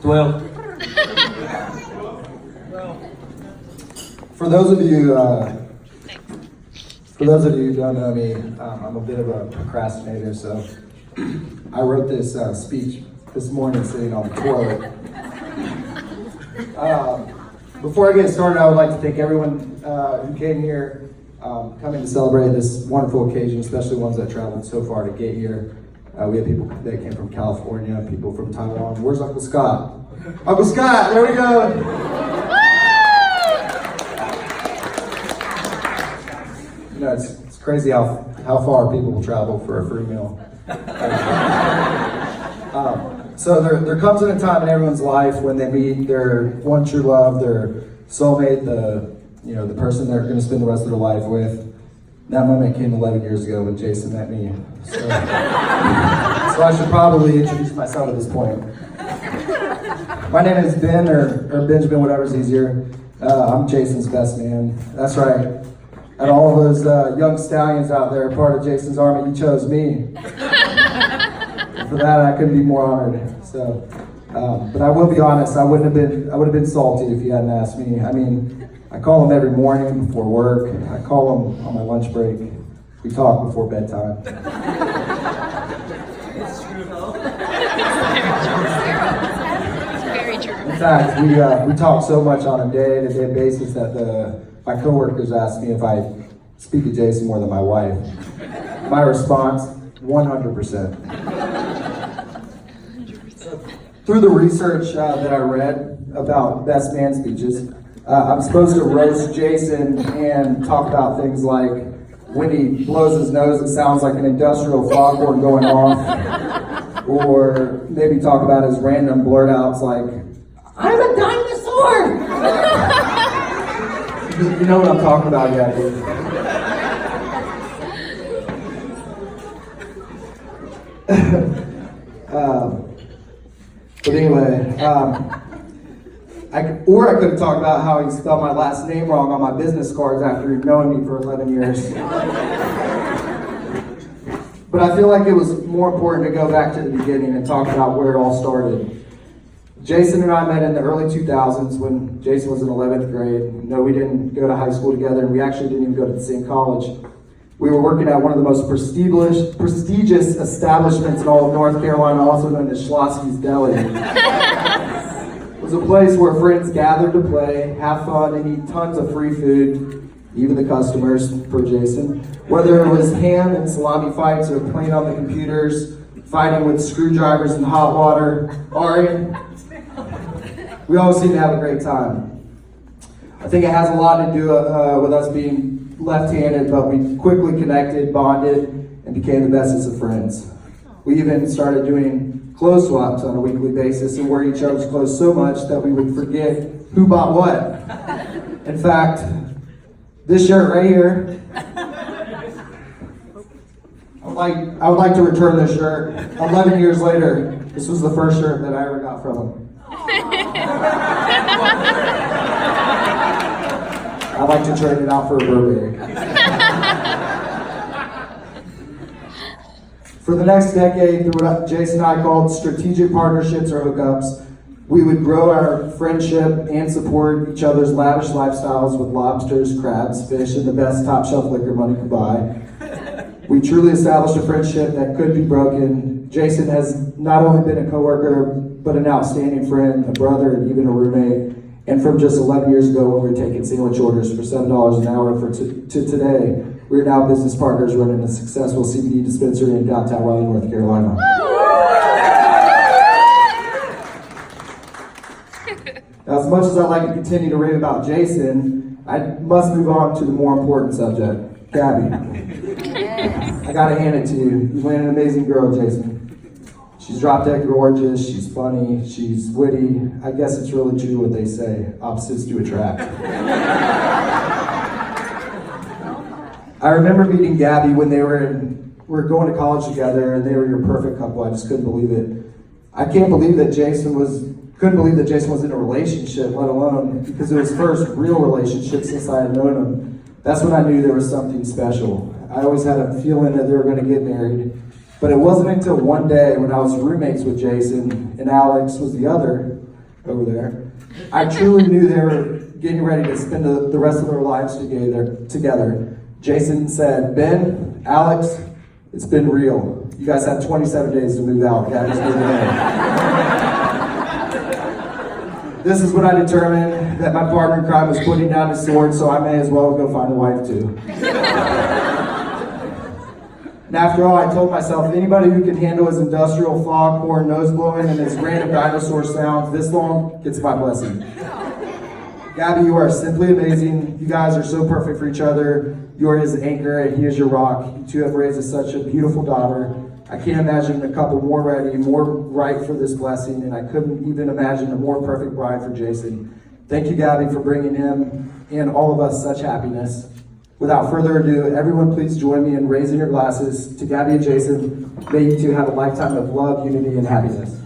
12. For those of you who don't know me, I'm a bit of a procrastinator, so I wrote this speech this morning sitting on the toilet. Before I get started, I would like to thank everyone who came here, coming to celebrate this wonderful occasion, especially ones that traveled so far to get here. We have people that came from California, people from Taiwan. Where's Uncle Scott? Uncle Scott, there we go. You know, it's crazy how far people will travel for a free meal. So there comes in a time in everyone's life when they meet their one true love, their soulmate, the person they're going to spend the rest of their life with. That moment came 11 years ago when Jason met me. So I should probably introduce myself at this point. My name is Ben, or Benjamin, whatever's easier. I'm Jason's best man. That's right. And all of those young stallions out there, part of Jason's army, you chose me. And for that, I couldn't be more honored. So, but I will be honest, I would have been salty if you hadn't asked me. I mean, I call him every morning before work. I call him on my lunch break. We talk before bedtime. It's true though. It's very true. In fact, we talk so much on a day-to-day basis that my coworkers ask me if I speak to Jason more than my wife. My response, 100%. Through the research that I read about best man speeches, I'm supposed to roast Jason and talk about things like when he blows his nose, it sounds like an industrial foghorn going off, or maybe talk about his random blurt outs like, "I'm a dinosaur!" You know what I'm talking about, yeah, dude. But anyway, I could have talked about how he spelled my last name wrong on my business cards after knowing me for 11 years. But I feel like it was more important to go back to the beginning and talk about where it all started. Jason and I met in the early 2000s when Jason was in 11th grade. No, we didn't go to high school together, and we actually didn't even go to the same college. We were working at one of the most prestigious establishments in all of North Carolina, also known as Schlossky's Deli. It was a place where friends gathered to play, have fun, and eat tons of free food, even the customers, per Jason. Whether it was ham and salami fights or playing on the computers, fighting with screwdrivers and hot water, Ari, we always seem to have a great time. I think it has a lot to do with us being left-handed, but we quickly connected, bonded, and became the bestest of friends. We even started doing clothes swaps on a weekly basis and wore each other's clothes so much that we would forget who bought what. In fact, this shirt right here, I would like to return this shirt. 11 years later, this was the first shirt that I ever got from him. I'd like to trade it out for a Burberry. For the next decade, through what Jason and I called strategic partnerships or hookups, we would grow our friendship and support each other's lavish lifestyles with lobsters, crabs, fish, and the best top shelf liquor money could buy. We truly established a friendship that could be broken. Jason has not only been a coworker, but an outstanding friend, a brother, and even a roommate. And from just 11 years ago when we were taking sandwich orders for $7 an hour to today, we're now business partners running a successful CBD dispensary in downtown Raleigh, North Carolina. Now, as much as I'd like to continue to rave about Jason, I must move on to the more important subject, Gabby. Yes. I gotta hand it to you. You landed an amazing girl, Jason. She's drop dead gorgeous, she's funny, she's witty. I guess it's really true what they say, opposites do attract. I remember meeting Gabby when we were going to college together, and they were your perfect couple. I just couldn't believe it. I couldn't believe that Jason was in a relationship, let alone, because it was his first real relationship since I had known him. That's when I knew there was something special. I always had a feeling that they were going to get married. But it wasn't until one day when I was roommates with Jason and Alex was the other, over there. I truly knew they were getting ready to spend the rest of their lives together. Jason said, Ben, Alex, it's been real. You guys have 27 days to move out. Gabby's moving in. This is when I determined that my partner in crime was putting down his sword, so I may as well go find a wife too. And after all, I told myself, anybody who can handle his industrial foghorn nose blowing and his random dinosaur sounds this long gets my blessing. Gabby, you are simply amazing. You guys are so perfect for each other. You are his anchor and he is your rock. You two have raised such a beautiful daughter. I can't imagine a couple more ready, more right for this blessing, and I couldn't even imagine a more perfect bride for Jason. Thank you, Gabby, for bringing him and all of us such happiness. Without further ado, everyone please join me in raising your glasses to Gabby and Jason. May you two have a lifetime of love, unity, and happiness.